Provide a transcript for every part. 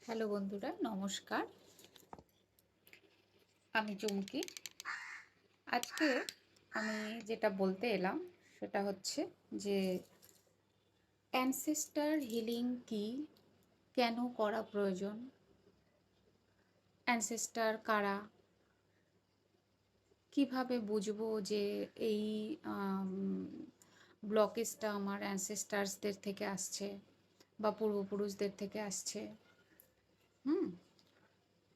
Hello বন্ধুরা, নমস্কার। আমি চুমকি। আজকে আমি যেটা বলতে এলাম সেটা হচ্ছে যে অ্যানসেস্টার হিলিং কি, কেন করা প্রয়োজন, অ্যানসেস্টার কারা, কিভাবে বুঝবো যে এই ব্লকেজটা আমার অ্যানসেস্টার্সদের থেকে আসছে বা পূর্বপুরুষদের থেকে আসছে। হুম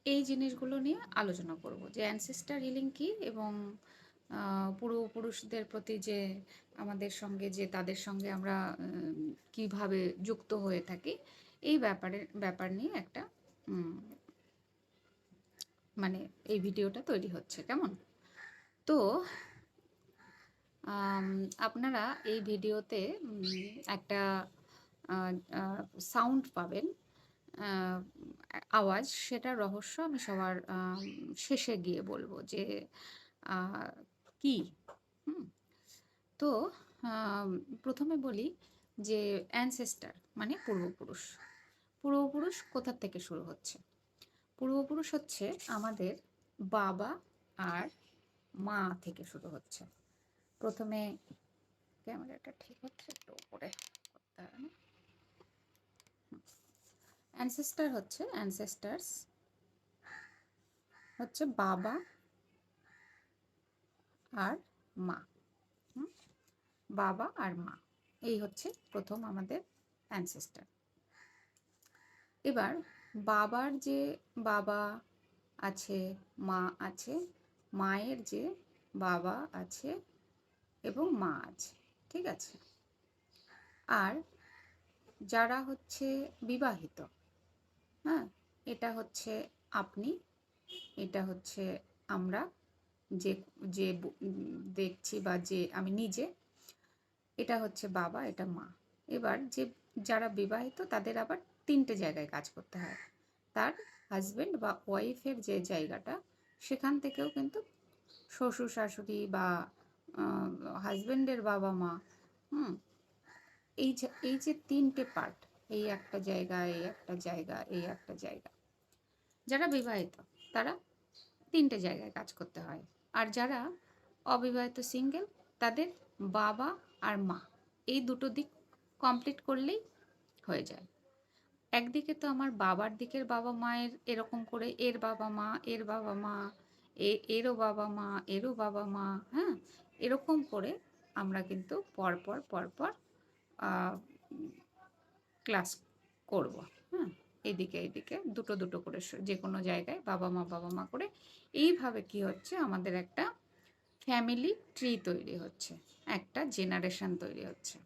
এই জিনিসগুলো নিয়ে আলোচনা করব যে অ্যানসেস্টার হিলিং কী এবং পূর্বপুরুষদের প্রতি যে আমাদের সঙ্গে যে তাদের সঙ্গে আমরা কিভাবে যুক্ত হয়ে থাকি এই ব্যাপার নিয়ে একটা মানে এই ভিডিওটা তৈরি হচ্ছে। কেমন? তো আপনারা এই ভিডিওতে একটা সাউন্ড পাবেন, আওয়াজ, সেটার রহস্য আমি সবার শেষে গিয়ে বলবো যে কি। হুম তো প্রথমে বলি যে অ্যানসেস্টার মানে পূর্বপুরুষ। পূর্বপুরুষ কোথা থেকে শুরু হচ্ছে? পূর্বপুরুষ হচ্ছে আমাদের বাবা আর মা থেকে শুরু হচ্ছে। প্রথমে ক্যামেরাটা ঠিক হচ্ছে, একটু উপরে করতে হবে না। অ্যানসেস্টার্স হচ্ছে বাবা আর মা। বাবা আর মা, এই হচ্ছে প্রথম আমাদের অ্যানসেস্টার। এবার বাবার যে বাবা আছে, মা আছে, মায়ের যে বাবা আছে এবং মা আছে, ঠিক আছে। আর যারা হচ্ছে বিবাহিত, হ্যাঁ, এটা হচ্ছে আপনি, এটা হচ্ছে আমরা, যে যে দেখছি বা যে আমি নিজে, এটা হচ্ছে বাবা, এটা মা। এবার যে যারা বিবাহিত তাদের আবার তিনটে জায়গায় কাজ করতে হয়। তার হাজব্যান্ড বা ওয়াইফের যে জায়গাটা, সেখান থেকেও কিন্তু শ্বশুর শাশুড়ি বা হাজব্যান্ডের বাবা মা, এই যে তিনটে পার্ট, এই একটা জায়গা, এই একটা জায়গা, এই একটা জায়গা। যারা বিবাহিত তারা তিনটে জায়গায় কাজ করতে হয়। আর যারা অবিবাহিত সিঙ্গেল, তাদের বাবা আর মা, এই দুটো দিক কমপ্লিট করলেই হয়ে যায়। একদিকে তো আমার বাবার দিকের বাবা মায়ের এরকম করে এর বাবা মা, এর বাবা মা, এরও বাবা মা, এরও বাবা মা, হ্যাঁ, এরকম করে আমরা কিন্তু পরপর পরপর ক্লাস করব। হ্যাঁ, এদিকে দুটো দুটো করে যে কোনো জায়গায় বাবা মা করে এইভাবে কি হচ্ছে, আমাদের একটা ফ্যামিলি ট্রি তৈরি হচ্ছে, একটা জেনারেশন তৈরি হচ্ছে।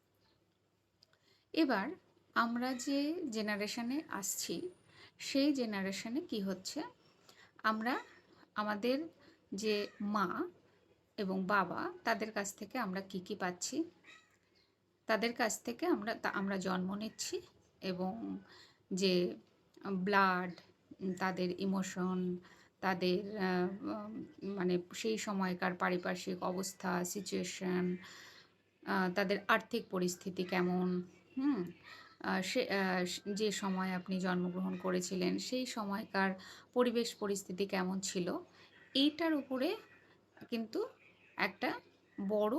এবার আমরা যে জেনারেশনে আসছি, সেই জেনারেশনে কি হচ্ছে, আমরা আমাদের যে মা এবং বাবা, তাদের কাছ থেকে আমরা কি কি পাচ্ছি, তাদের কাছ থেকে আমরা জন্ম নিচ্ছি এবং যে ব্লাড, তাদের ইমোশন, তাদের মানে সেই সময়কার পারিপার্শ্বিক অবস্থা, সিচুয়েশন, তাদের আর্থিক পরিস্থিতি কেমন, সে যে সময় আপনি জন্মগ্রহণ করেছিলেন সেই সময়কার পরিবেশ পরিস্থিতি কেমন ছিল, এইটার উপরে কিন্তু একটা বড়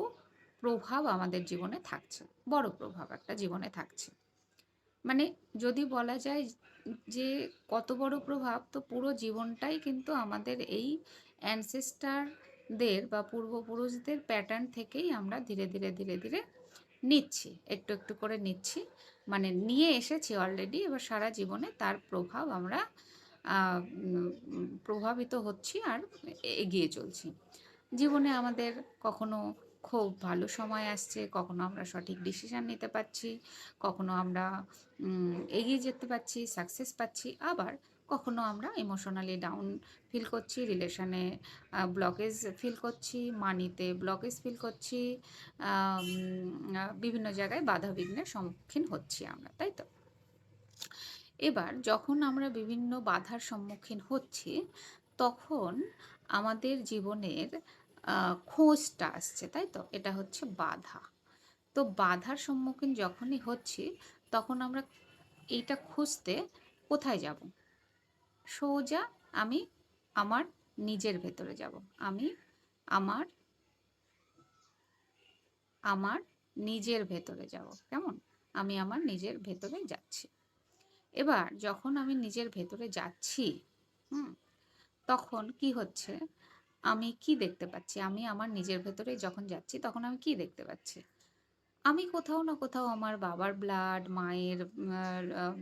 প্রভাব আমাদের জীবনে থাকছে, বড় প্রভাব একটা জীবনে থাকছে। মানে যদি বলা যায় যে কত বড় প্রভাব, তো পুরো জীবনটাই কিন্তু আমাদের এই অ্যানসেস্টারদের বা পূর্বপুরুষদের প্যাটার্ন থেকেই আমরা ধীরে ধীরে ধীরে ধীরে নিচ্ছি, একটু একটু করে নিচ্ছি, মানে নিয়ে এসেছি অলরেডি। এবার সারা জীবনে তার প্রভাব আমরা প্রভাবিত হচ্ছি আর এগিয়ে চলছি। জীবনে আমাদের কখনো খুব ভালো সময় আসছে, কখনো আমরা সঠিক ডিসিশান নিতে পারছি, কখনো আমরা এগিয়ে যেতে পারছি, সাকসেস পাচ্ছি, আবার কখনো আমরা ইমোশনালি ডাউন ফিল করছি, রিলেশনে ব্লকেজ ফিল করছি, মানিতে ব্লকেজ ফিল করছি, বিভিন্ন জায়গায় বাধা বিঘ্নের সম্মুখীন হচ্ছি আমরা, তাই তো? এবার যখন আমরা বিভিন্ন বাধার সম্মুখীন হচ্ছি, তখন আমাদের জীবনের খোঁজটা আসছে, তাই তো? এটা হচ্ছে বাধা। তো বাধার সম্মুখীন যখনই হচ্ছি, তখন আমরা এইটা খুঁজতে কোথায় যাব? সোজা আমি আমার নিজের ভেতরে যাব। আমি আমার আমার নিজের ভেতরে যাব। কেমন? আমি আমার নিজের ভেতরে যাচ্ছি। এবার যখন আমি নিজের ভেতরে যাচ্ছি, হুম, তখন কি হচ্ছে? আমি কি দেখতে পাচ্ছি? আমি আমার নিজের ভেতরে যখন যাচ্ছি তখন আমি কি দেখতে পাচ্ছি? আমি কোথাও না কোথাও আমার বাবার ব্লাড, মায়ের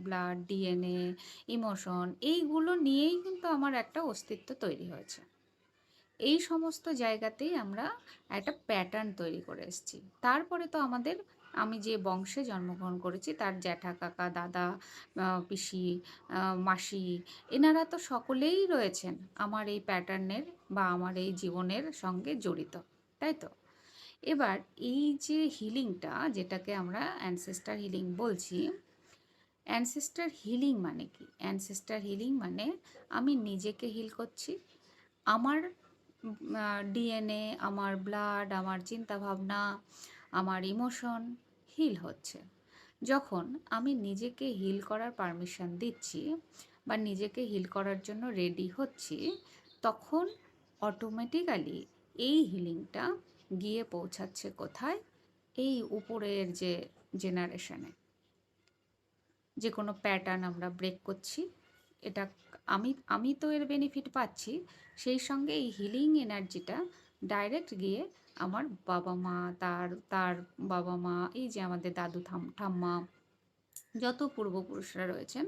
ব্লাড, ডিএনএ, ইমোশন এইগুলো নিয়েই কিন্তু আমার একটা অস্তিত্ব তৈরি হয়েছে। এই সমস্ত জায়গাতেই আমরা একটা প্যাটার্ন তৈরি করে এসেছি। তারপরে তো আমাদের, আমি যে বংশে জন্মগ্রহণ করেছি তার জ্যাঠা, কাকা, দাদা, পিসি, মাসি, এনারা তো সকলেই রয়েছেন আমার এই প্যাটার্নের বা আমার এই জীবনের সঙ্গে জড়িত, তাই তো? এবার এই যে হিলিংটা, যেটাকে আমরা অ্যানসেস্টার হিলিং বলছি, অ্যানসেস্টার হিলিং মানে কি? অ্যানসেস্টার হিলিং মানে আমি নিজেকে হিল করছি, আমার ডিএনএ, আমার ব্লাড, আমার চিন্তাভাবনা, আমার ইমোশন হিল হচ্ছে। যখন আমি নিজেকে হিল করার পারমিশন দিচ্ছি বা নিজেকে হিল করার জন্য রেডি হচ্ছি, তখন অটোমেটিক্যালি এই হিলিংটা গিয়ে পৌঁছাচ্ছে কোথায়? এই উপরের যে জেনারেশনে। যে কোনো প্যাটার্ন আমরা ব্রেক করছি, এটা আমি আমি তো এর বেনিফিট পাচ্ছি, সেই সঙ্গে এই হিলিং এনার্জিটা ডাইরেক্ট গিয়ে আমার বাবা মা, তার তার বাবা মা, এই যে আমাদের দাদু ঠাম্মা, যত পূর্বপুরুষরা রয়েছেন,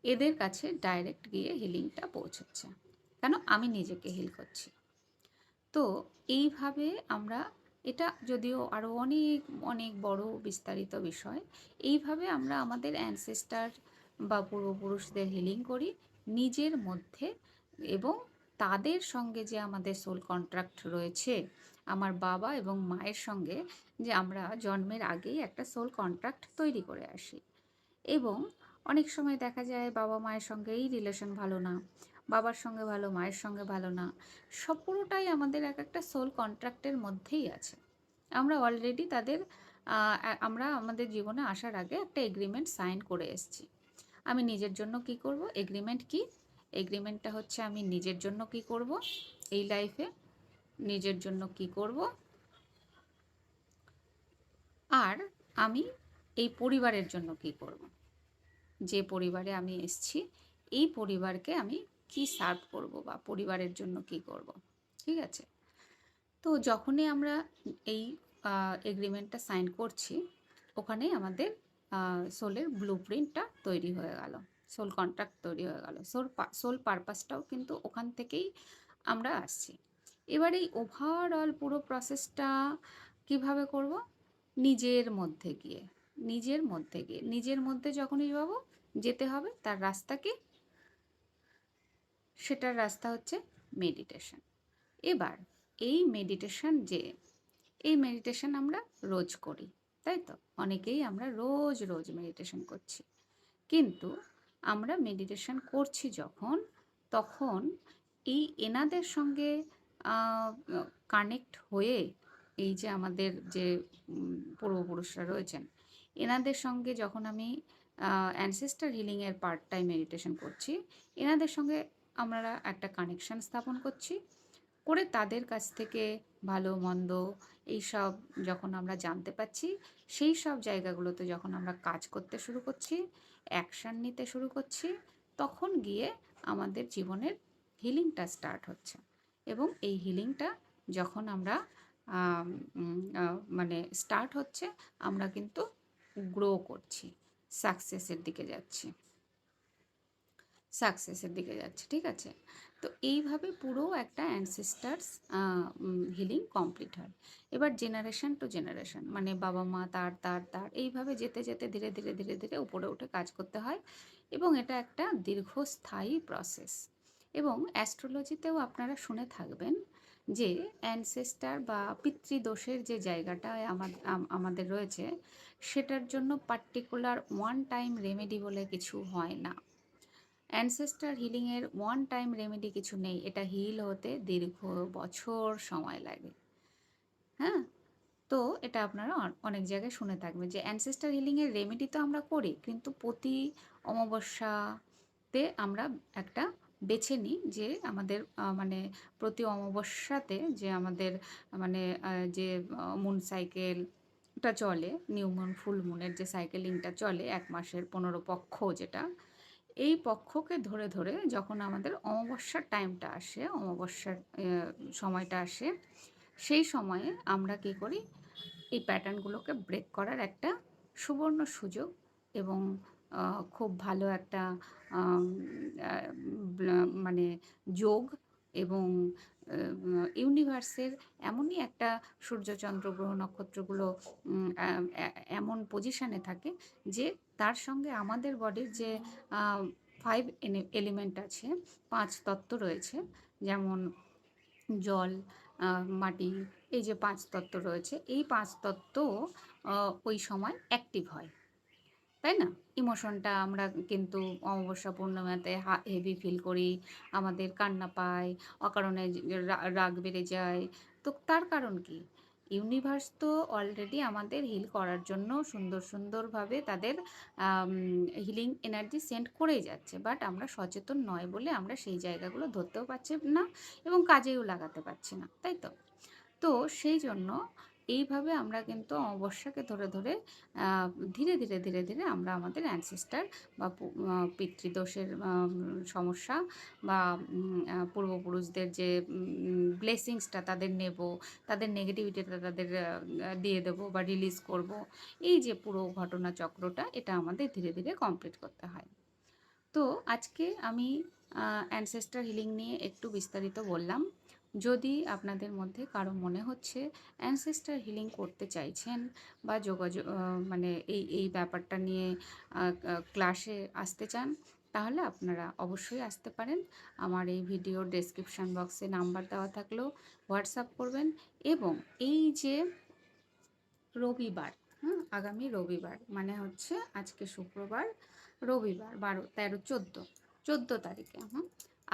এদের কাছে ডাইরেক্ট গিয়ে হিলিংটা পৌঁছচ্ছে। কেন? আমি নিজেকে হিল করছি। তো এইভাবে আমরা, এটা যদিও আরও অনেক অনেক বড় বিস্তারিত বিষয়, এইভাবে আমরা আমাদের অ্যানসেস্টার বা পূর্বপুরুষদের হিলিং করি নিজের মধ্যে। এবং তাদের সঙ্গে যে আমাদের সোল কন্ট্রাক্ট রয়েছে, আমার বাবা এবং মায়ের সঙ্গে, যে আমরা জন্মের আগেই একটা সোল কন্ট্রাক্ট তৈরি করে আসি। এবং অনেক সময় দেখা যায় বাবা মায়ের সঙ্গেই রিলেশন ভালো না, বাবার সঙ্গে ভালো, মায়ের সঙ্গে ভালো না, সব পুরোটাই আমাদের এক একটা সোল কন্ট্রাক্টের মধ্যেই আছে। আমরা অলরেডি তাদের আমরা আমাদের জীবনে আসার আগে একটা এগ্রিমেন্ট সাইন করে এসেছি। আমি নিজের জন্য কি করব? এগ্রিমেন্ট কি? এগ্রিমেন্টটা হচ্ছে আমি নিজের জন্য কি করব এই লাইফে, নিজের জন্য কি করব, আর আমি এই পরিবারের জন্য কি করব। যে পরিবারে আমি এসেছি, এই পরিবারকে আমি কি সার্ভ করব বা পরিবারের জন্য কি করব। ঠিক আছে? তো যখনই আমরা এই এগ্রিমেন্টটা সাইন করছি, ওখানেই আমাদের সোলের ব্লু প্রিন্টটা তৈরি হয়ে গেল, সোল কন্ট্রাক্ট তৈরি হয়ে গেল, সোল পারপাসটাও কিন্তু ওখান থেকেই আমরা আসছি। এবার এই ওভারঅল পুরো প্রসেসটা কিভাবে করব? নিজের মধ্যে গিয়ে, নিজের মধ্যে গিয়ে, নিজের মধ্যে যখনই যাবো, যেতে হবে তার রাস্তা কি? সেটার রাস্তা হচ্ছে মেডিটেশন। এবার এই মেডিটেশন, যে এই মেডিটেশন আমরা রোজ করি, তাই তো? অনেকেই আমরা রোজ রোজ মেডিটেশন করছি, কিন্তু আমরা মেডিটেশন করছি যখন, তখন এই এনাদের সঙ্গে কানেক্ট হয়ে, এই যে আমাদের যে পূর্বপুরুষরা রয়েছেন, এনাদের সঙ্গে যখন আমি অ্যানসেস্টার হিলিংয়ের পার্ট টাইম মেডিটেশন করছি, এনাদের সঙ্গে আমরা একটা কানেকশান স্থাপন করছি, করে তাদের কাছ থেকে ভালো মন্দ এইসব যখন আমরা জানতে পাচ্ছি, সেই সব জায়গাগুলোতে যখন আমরা কাজ করতে শুরু করছি, অ্যাকশান নিতে শুরু করছি, তখন গিয়ে আমাদের জীবনের হিলিংটা স্টার্ট হচ্ছে। এবং এই হিলিংটা যখন আমরা মানে স্টার্ট হচ্ছে, আমরা কিন্তু গ্রো করছি, সাকসেসের দিকে যাচ্ছি, সাকসেসের দিকে যাচ্ছে। ঠিক আছে? তো এইভাবে পুরো একটা অ্যানসেস্টার্স হিলিং কমপ্লিট হয়। এবার জেনারেশন টু জেনারেশন, মানে বাবা মা, তার তার তার এইভাবে যেতে যেতে ধীরে ধীরে ধীরে ধীরে উপরে উঠে কাজ করতে হয়। এবং এটা একটা দীর্ঘস্থায়ী প্রসেস। এবং অ্যাস্ট্রোলজিতেও আপনারা শুনে থাকবেন যে অ্যানসেস্টার বা পিতৃদোষের যে জায়গাটায় আমাদের রয়েছে, সেটার জন্য পার্টিকুলার ওয়ান টাইম রেমেডি বলে কিছু হয় না। অ্যানসেস্টার হিলিংয়ের ওয়ান টাইম রেমেডি কিছু নেই, এটা হিল হতে দীর্ঘ বছর সময় লাগে। হ্যাঁ, তো এটা আপনারা অনেক জায়গায় শুনে থাকবেন যে অ্যানসেস্টার হিলিংয়ের রেমেডি তো আমরা করি, কিন্তু প্রতি অমাবস্যা তে আমরা একটা বেছে নিই যে আমাদের মানে প্রতি অমাবস্যাতে যে আমাদের মানে যে মুন সাইকেলটা চলে, নিউ মুন, ফুল মুনের যে সাইকেলিংটা চলে ১ মাসের ১৫ পক্ষ যেটা, এই পক্ষকে ধরে ধরে যখন আমাদের অমাবস্যার টাইমটা আসে, অমাবস্যার সময়টা আসে, সেই সময়ে আমরা কী করি, এই প্যাটার্নগুলোকে ব্রেক করার একটা সুবর্ণ সুযোগ এবং খুব ভালো একটা আম আ মানে যোগ এবং ইউনিভার্সের এমনই একটা সূর্য, চন্দ্র, গ্রহ, নক্ষত্রগুলো উম আ এ এমন পজিশনে থাকে যে তার সঙ্গে আমাদের বডির যে আ 5 এলিমেন্ট আছে, ৫ তত্ত্ব রয়েছে। যেমন জল, মাটি, এই যে ৫ তত্ত্ব রয়েছে, এই ৫ তত্ত্ব ওই সময় অ্যাক্টিভ হয়। তাই না? ইমোশনটা আমরা কিন্তু অমাবস্যা পূর্ণিমাতে হেভি ফিল করি, আমাদের কান্না পায়, অকারণে রাগ বেড়ে যায়। তো তার কারণ কি? ইউনিভার্স তো অলরেডি আমাদের হিল করার জন্য সুন্দর সুন্দরভাবে তাদের হিলিং এনার্জি সেন্ড করেই যাচ্ছে। বাট আমরা সচেতন নয় বলে আমরা সেই জায়গাগুলো ধরতেও পারছি না এবং কাজেও লাগাতে পারছি না। তাই তো? তো সেই জন্য এইভাবে আমরা কিন্তু অমাবস্যাকে ধরে ধরে ধীরে ধীরে ধীরে ধীরে আমরা আমাদের অ্যানসেস্টার বা পিতৃদোষের সমস্যা বা পূর্বপুরুষদের যে ব্লেসিংসটা তাদের নেব, তাদের নেগেটিভিটিটা তাদের দিয়ে দেবো বা রিলিজ করব। এই যে পুরো ঘটনা চক্রটা, এটা আমাদের ধীরে ধীরে কমপ্লিট করতে হয়। তো আজকে আমি অ্যানসেস্টার হিলিং নিয়ে একটু বিস্তারিত বললাম। যদি আপনাদের মধ্যে কারো মনে হচ্ছে অ্যানসেস্টার হিলিং করতে চাইছেন বা যোগাযোগ মানে এই ব্যাপারটা নিয়ে ক্লাসে আসতে চান, তাহলে আপনারা অবশ্যই আসতে পারেন। আমার এই ভিডিওর ডেসক্রিপশান বক্সে নাম্বার দেওয়া থাকলেও হোয়াটসঅ্যাপ করবেন। এবং এই যে রবিবার, আগামী রবিবার মানে হচ্ছে আজকে শুক্রবার, রবিবার 12, 13, 14 তারিখে,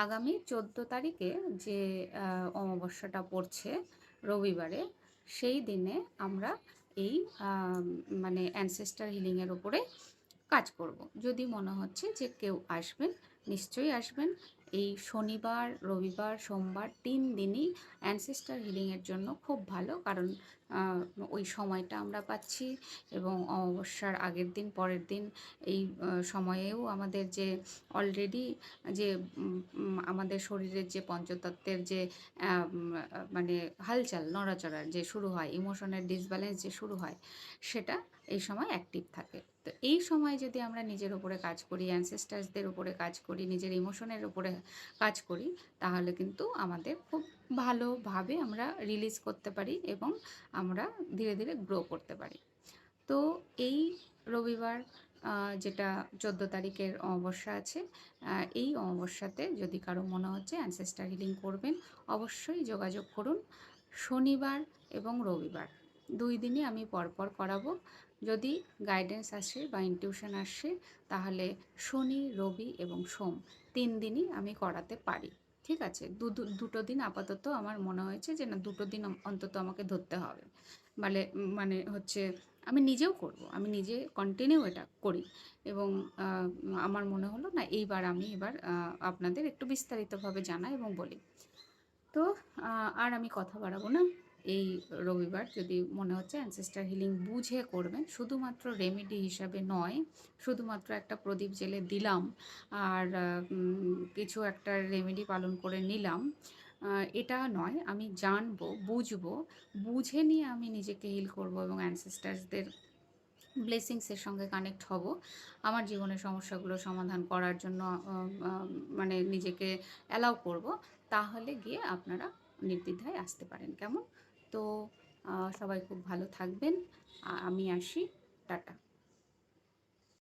আগামী 14 তারিখে যে অমাবস্যাটা পড়ছে রবিবারে, সেই দিনে আমরা এই মানে অ্যানসেস্টার হিলিংয়ের ওপরে কাজ করব। যদি মনে হচ্ছে যে কেউ আসবেন, নিশ্চয়ই আসবেন। এই শনিবার, রবিবার, সোমবার ৩ দিনই অ্যানসেস্টার হিলিংয়ের জন্য খুব ভালো, কারণ ওই সময়টা আমরা পাচ্ছি এবং অমাবস্যার আগের দিন, পরের দিন এই সময়েও আমাদের যে অলরেডি যে আমাদের শরীরের যে পঞ্চতত্ত্বের যে মানে হালচাল, নড়াচড়ার যে শুরু হয়, ইমোশনের ডিসব্যালেন্স যে শুরু হয়, সেটা এই সময় অ্যাক্টিভ থাকে। তো এই সময় যদি আমরা নিজের উপরে কাজ করি, অ্যানসেস্টার্সদের উপরে কাজ করি, নিজের ইমোশনের উপরে কাজ করি, তাহলে কিন্তু আমাদের খুব ভালোভাবে আমরা রিলিজ করতে পারি এবং আমরা ধীরে ধীরে গ্রো করতে পারি। তো এই রবিবার যেটা 14 তারিখের অমাবস্যা আছে, এই অমাবস্যাতে যদি কারো মনে হচ্ছে অ্যানসেস্টার হিলিং করবেন, অবশ্যই যোগাযোগ করুন। শনিবার এবং রবিবার 2 দিনই আমি পরপর করাবো। যদি গাইডেন্স আসে বা ইনটিউশন আসে, তাহলে শনি, রবি এবং সোম 3 দিনই আমি করাতে পারি। ঠিক আছে? দুটো দিন আপাতত আমার মনে হয়েছে যে না, 2টো দিন অন্তত আমাকে ধরতে হবে। মানে মানে হচ্ছে আমি নিজেও করব। আমি নিজে কন্টিনিউ এটা করি এবং আমার মনে হলো না, আমি এবার আপনাদের একটু বিস্তারিতভাবে জানাই এবং বলি। তো আর আমি কথা বাড়াবো না। এই রবিবার যদি মনে হচ্ছে অ্যানসেস্টার হিলিং বুঝে করবেন, শুধুমাত্র রেমেডি হিসাবে নয়, শুধুমাত্র একটা প্রদীপ জ্বেলে দিলাম আর কিছু একটা রেমেডি পালন করে নিলাম, এটা নয়। আমি জানবো, বুঝবো, বুঝে নিয়ে আমি নিজেকে হিল করব এবং অ্যানসেস্টার্সদের ব্লেসিংসের সঙ্গে কানেক্ট হব। আমার জীবনের সমস্যাগুলো সমাধান করার জন্য মানে নিজেকে অ্যালাউ করব। তাহলে গিয়ে আপনারা নির্দ্বিধায় আসতে পারেন। কেমন? তো সবাই খুব ভালো থাকবেন। আমি আসি। টাটা।